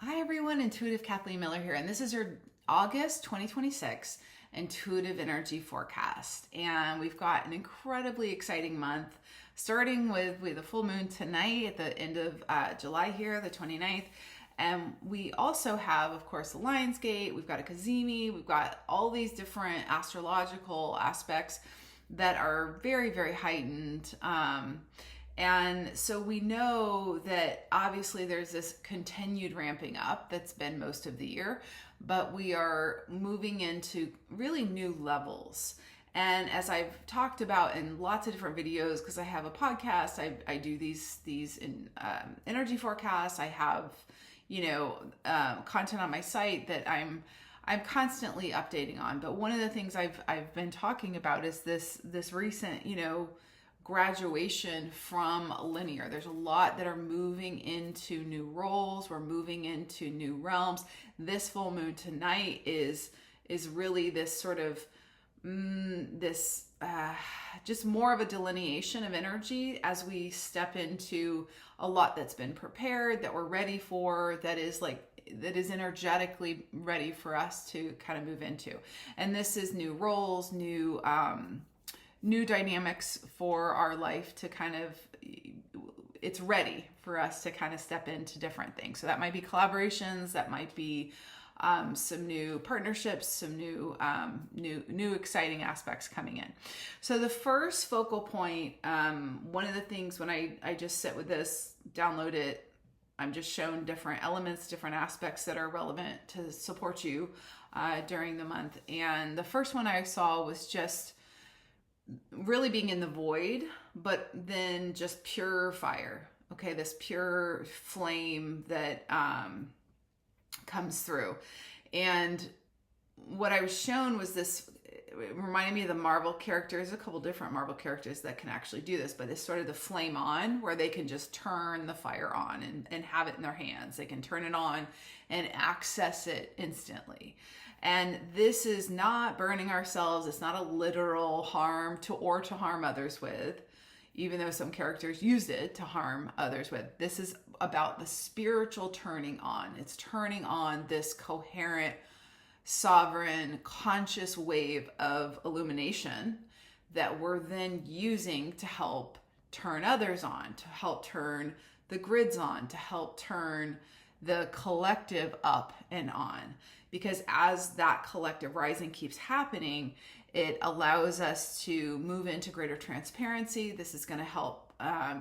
Hi everyone, Intuitive Kathleen Miller here, and this is your August 2026 Intuitive Energy Forecast. And we've got an incredibly exciting month, starting with a full moon tonight at the end of July here, the 29th. And we also have, of course, the Lion's Gate, we've got a Kazemi, we've got all these different astrological aspects that are very, very heightened. And so we know that obviously there's this continued ramping up that's been most of the year, but we are moving into really new levels. And as I've talked about in lots of different videos, because I have a podcast, I do these energy forecasts. I have, content on my site that I'm constantly updating on. But one of the things I've been talking about is this recent, graduation from linear. There's a lot that are moving into new roles. We're moving into new realms. This full moon tonight is really this sort of just more of a delineation of energy as we step into a lot that's been prepared, that we're ready for, that is energetically ready for us to kind of move into. And this is new roles, new dynamics for our life to it's ready for us to kind of step into different things. So that might be collaborations, that might be some new partnerships, some new exciting aspects coming in. So the first focal point, one of the things when I just sit with this, download it, I'm just shown different elements, different aspects that are relevant to support you during the month. And the first one I saw was just really being in the void, but then just pure fire. Okay, this pure flame that comes through. And what I was shown was this, it reminded me of the Marvel characters, a couple different Marvel characters that can actually do this, but it's sort of the flame on, where they can just turn the fire on and have it in their hands. They can turn it on and access it instantly. And this is not burning ourselves. It's not a literal harm to harm others with, even though some characters used it to harm others with. This is about the spiritual turning on. It's turning on this coherent, sovereign, conscious wave of illumination that we're then using to help turn others on, to help turn the grids on, to help turn the collective up and on. Because as that collective rising keeps happening, it allows us to move into greater transparency. This is going to help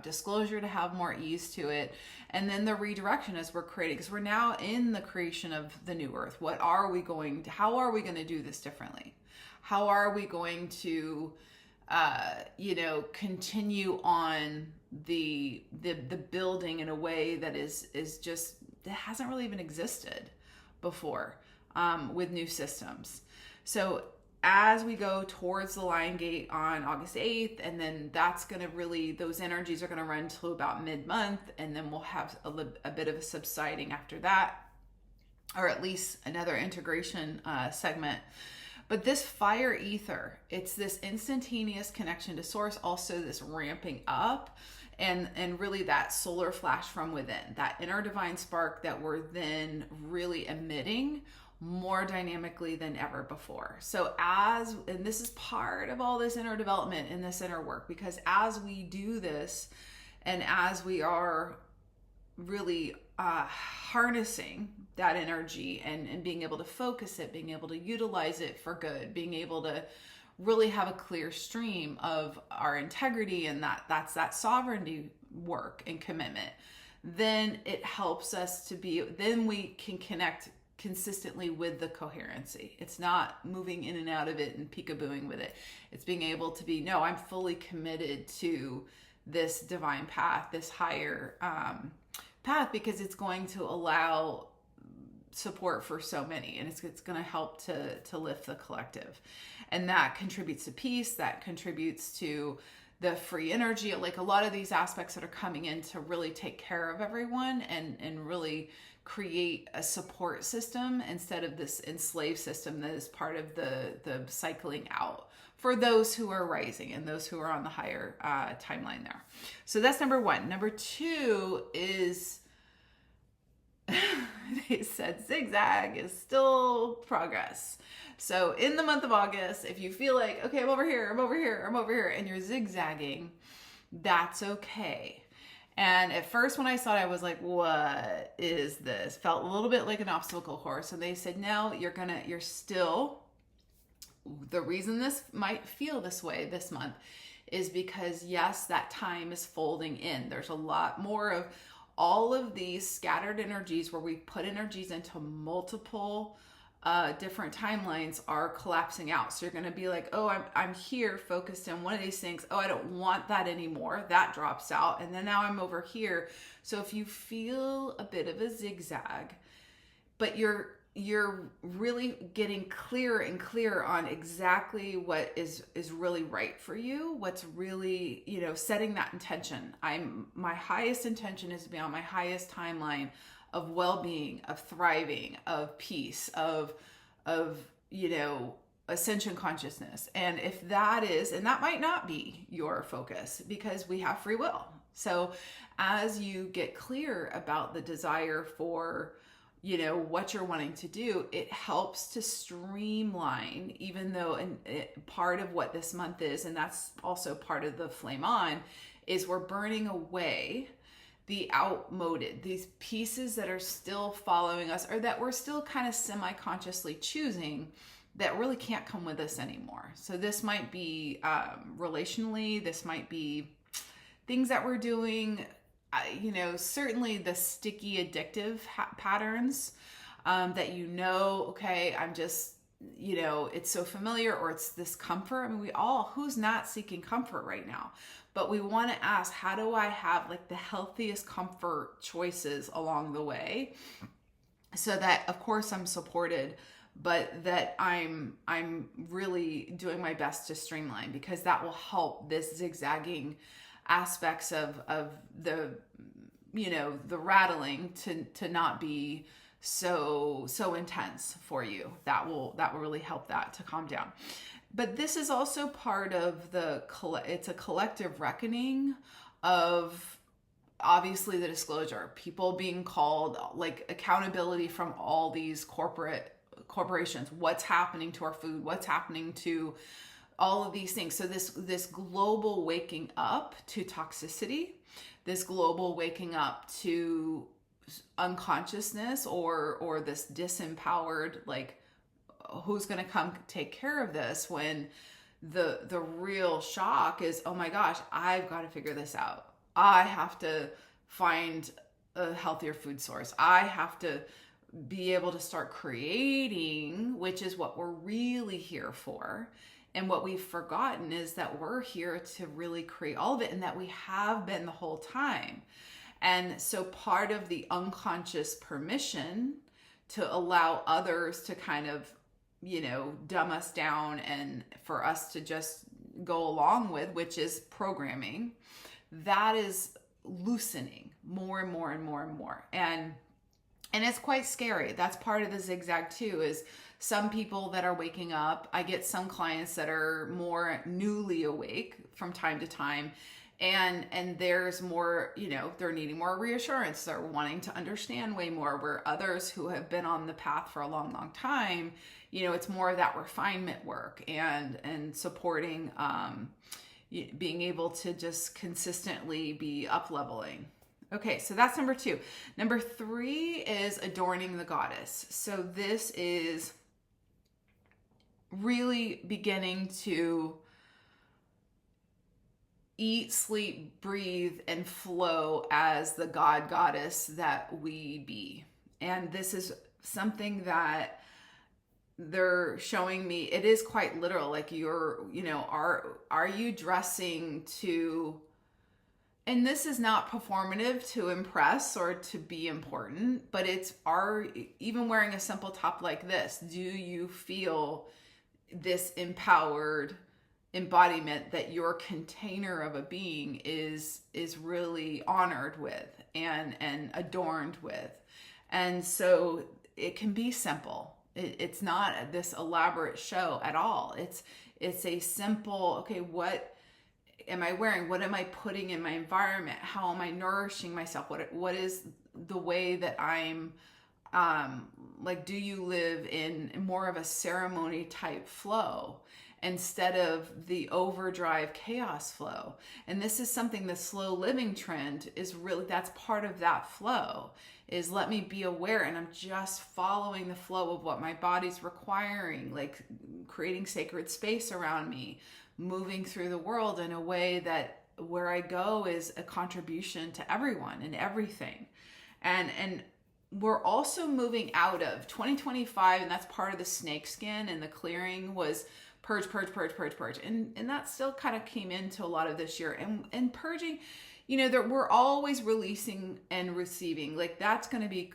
disclosure to have more ease to it. And then the redirection as we're creating, because we're now in the creation of the new earth. How are we going to do this differently? How are we going to, continue on the building in a way that is just, that hasn't really even existed before, with new systems. So as we go towards the Lion Gate on August 8th, and then that's going to really, those energies are going to run till about mid-month, and then we'll have a bit of a subsiding after that, or at least another integration segment. But this fire ether, it's this instantaneous connection to source, also this ramping up, and really that solar flash from within, that inner divine spark that we're then really emitting more dynamically than ever before. So and this is part of all this inner development and this inner work, because as we do this, and as we are really harnessing that energy and being able to focus it, being able to utilize it for good, being able to really have a clear stream of our integrity, and that's that sovereignty work and commitment, then it helps us then we can connect consistently with the coherency. It's not moving in and out of it and peekabooing with it. It's being able to be, no, I'm fully committed to this divine path, this higher path, because it's going to allow support for so many, and it's going to help to lift the collective. And that contributes to peace, that contributes to the free energy, like a lot of these aspects that are coming in to really take care of everyone and really create a support system instead of this enslaved system that is part of the cycling out for those who are rising and those who are on the higher timeline there. So that's number one. Number two is they said zigzag is still progress. So in the month of August, if you feel like, okay, I'm over here, I'm over here, I'm over here, and you're zigzagging, that's okay. And at first when I saw it, I was like, what is this? Felt a little bit like an obstacle course. And they said, no, you're still, the reason this might feel this way this month is because, yes, that time is folding in. There's a lot more of all of these scattered energies where we put energies into multiple different timelines are collapsing out. So you're going to be like, oh, I'm here focused on one of these things. Oh, I don't want that anymore. That drops out. And then now I'm over here. So if you feel a bit of a zigzag, but you're really getting clearer and clearer on exactly what is really right for you, what's really, setting that intention. My highest intention is to be on my highest timeline of well-being, of thriving, of peace, of ascension consciousness. And if that is, and that might not be your focus because we have free will. So as you get clear about the desire for, what you're wanting to do, it helps to streamline, even though part of what this month is, and that's also part of the flame on, is we're burning away the outmoded, these pieces that are still following us or that we're still kind of semi-consciously choosing that really can't come with us anymore. So this might be relationally, this might be things that we're doing, certainly the sticky addictive patterns that okay, I'm just, it's so familiar, or it's this comfort. I mean, who's not seeking comfort right now? But we want to ask, how do I have like the healthiest comfort choices along the way so that, of course, I'm supported, but that I'm really doing my best to streamline, because that will help this zigzagging aspects of the, the rattling to not be so intense for you. That will really help that to calm down. But this is also part of it's a collective reckoning of, obviously, the disclosure, people being called, like, accountability from all these corporations, what's happening to our food, what's happening to all of these things. So this global waking up to toxicity, this global waking up to unconsciousness, or this disempowered, like, who's going to come take care of this, when the real shock is, oh my gosh, I've got to figure this out. I have to find a healthier food source. I have to be able to start creating, which is what we're really here for. And what we've forgotten is that we're here to really create all of it, and that we have been the whole time. And so part of the unconscious permission to allow others to kind of, dumb us down and for us to just go along with, which is programming, that is loosening more and more and more and more. And it's quite scary. That's part of the zigzag too, is some people that are waking up. I get some clients that are more newly awake from time to time, and there's more, they're needing more reassurance. They're wanting to understand way more, where others who have been on the path for a long, long time, it's more of that refinement work and supporting, being able to just consistently be up leveling. Okay, so that's number 2. Number 3 is adorning the goddess. So this is really beginning to eat, sleep, breathe, and flow as the god goddess that we be. And this is something that they're showing me. It is quite literal. Like, are you dressing to, and this is not performative to impress or to be important, but even wearing a simple top like this, do you feel this empowered embodiment that your container of a being is really honored with and adorned with? And so it can be simple. It's not this elaborate show at all. It's a simple, okay, what am I wearing? What am I putting in my environment? How am I nourishing myself? What is the way that I'm like, do you live in more of a ceremony type flow instead of the overdrive chaos flow? And this is something, the slow living trend is really, that's part of that flow, is let me be aware and I'm just following the flow of what my body's requiring, like creating sacred space around me, moving through the world in a way that where I go is a contribution to everyone and everything. And we're also moving out of 2025, and that's part of the snake skin and the clearing was purge, purge, purge, purge, purge. And that still kind of came into a lot of this year. And purging, you know, that we're always releasing and receiving. Like that's going to be,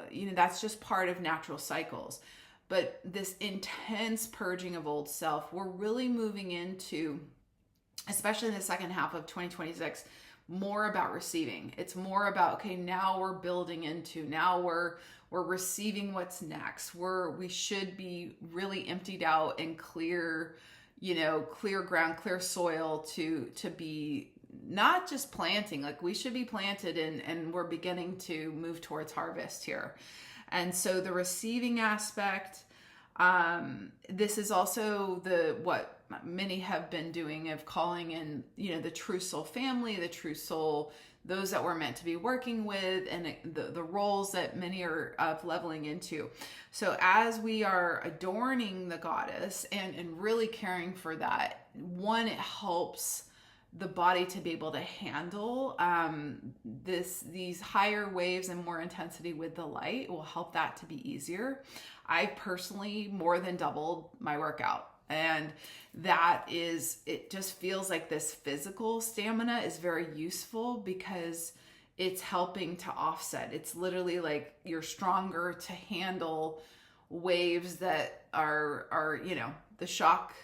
you know, that's just part of natural cycles. But this intense purging of old self, we're really moving into, especially in the second half of 2026, more about receiving. It's more about, okay, now we're building into, now we're receiving what's next. We should be really emptied out and clear, you know, clear ground, clear soil to be not just planting, like we should be planted and we're beginning to move towards harvest here. And so the receiving aspect, this is also what many have been doing of calling in, you know, the true soul family, the true soul, those that we're meant to be working with, and the roles that many are leveling into. So as we are adorning the goddess and really caring for that, one, it helps the body to be able to handle these higher waves and more intensity with the light. It will help that to be easier. I personally more than doubled my workout. And that is, it just feels like this physical stamina is very useful because it's helping to offset. It's literally like you're stronger to handle waves that are, you know, the shock,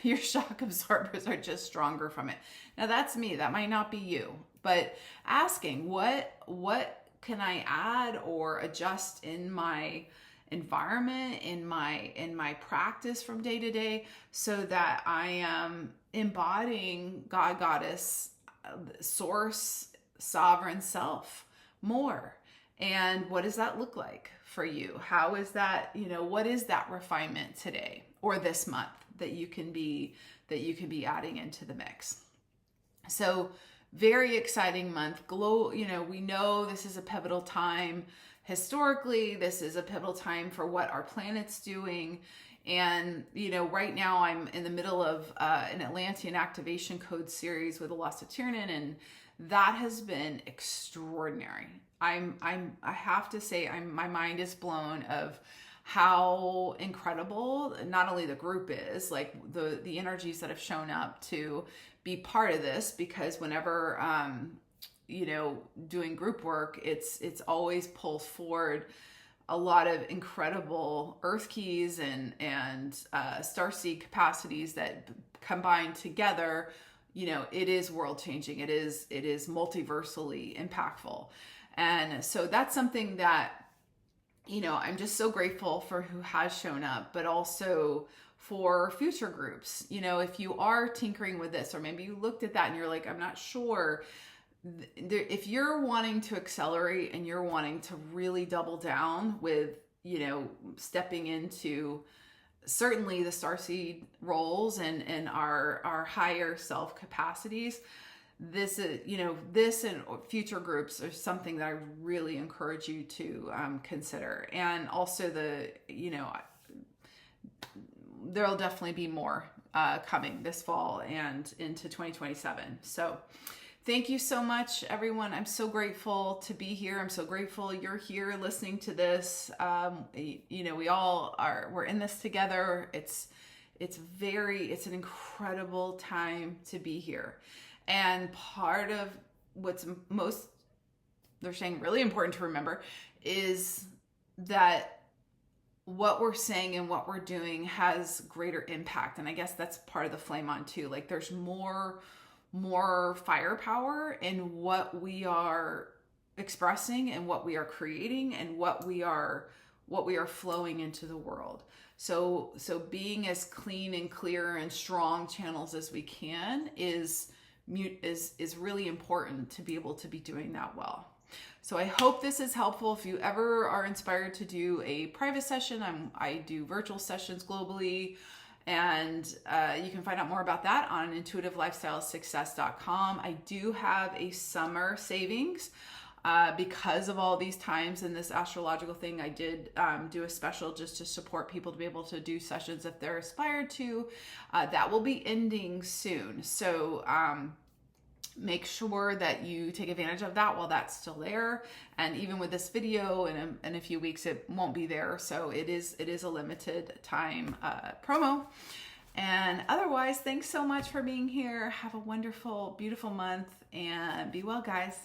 your shock absorbers are just stronger from it. Now that's me, that might not be you, but asking what can I add or adjust in my environment, in my practice from day to day, so that I am embodying God, goddess, source, sovereign self more. And what does that look like for you? How is that, you know, what is that refinement today or this month that you can be adding into the mix? So very exciting month. You know, we know this is a pivotal time. Historically, this is a pivotal time for what our planet's doing. And, you know, right now I'm in the middle of an Atlantean activation code series with Alasta Tiernan, and that has been extraordinary. I have to say, my mind is blown of how incredible not only the group is, like the energies that have shown up to be part of this, because whenever you know, doing group work, it's always pulls forward a lot of incredible earth keys and starseed capacities that combined together, you know, it is world changing. It is multiversally impactful. And so that's something that, you know, I'm just so grateful for who has shown up, but also for future groups. You know, if you are tinkering with this, or maybe you looked at that and you're like, I'm not sure. If you're wanting to accelerate and you're wanting to really double down with, you know, stepping into certainly the starseed roles and our higher self capacities, this is, you know, this and future groups are something that I really encourage you to consider. And also you know, there'll definitely be more coming this fall and into 2027. So thank you so much, everyone. I'm so grateful to be here. I'm so grateful you're here listening to this. You know, we're in this together. It's an incredible time to be here. And part of what's most, they're saying, really important to remember is that what we're saying and what we're doing has greater impact. And I guess that's part of the flame on too. Like there's more firepower in what we are expressing and what we are creating and what we are flowing into the world. So being as clean and clear and strong channels as we can is really important to be able to be doing that well. So I hope this is helpful. If you ever are inspired to do a private session, I do virtual sessions globally, and you can find out more about that on intuitivelifestylesuccess.com. I do have a summer savings. Because of all these times in this astrological thing, I did do a special just to support people to be able to do sessions if they're aspired to. That will be ending soon. So make sure that you take advantage of that while that's still there. And even with this video in a few weeks, it won't be there. So it is a limited time promo. And otherwise, thanks so much for being here. Have a wonderful, beautiful month, and be well, guys.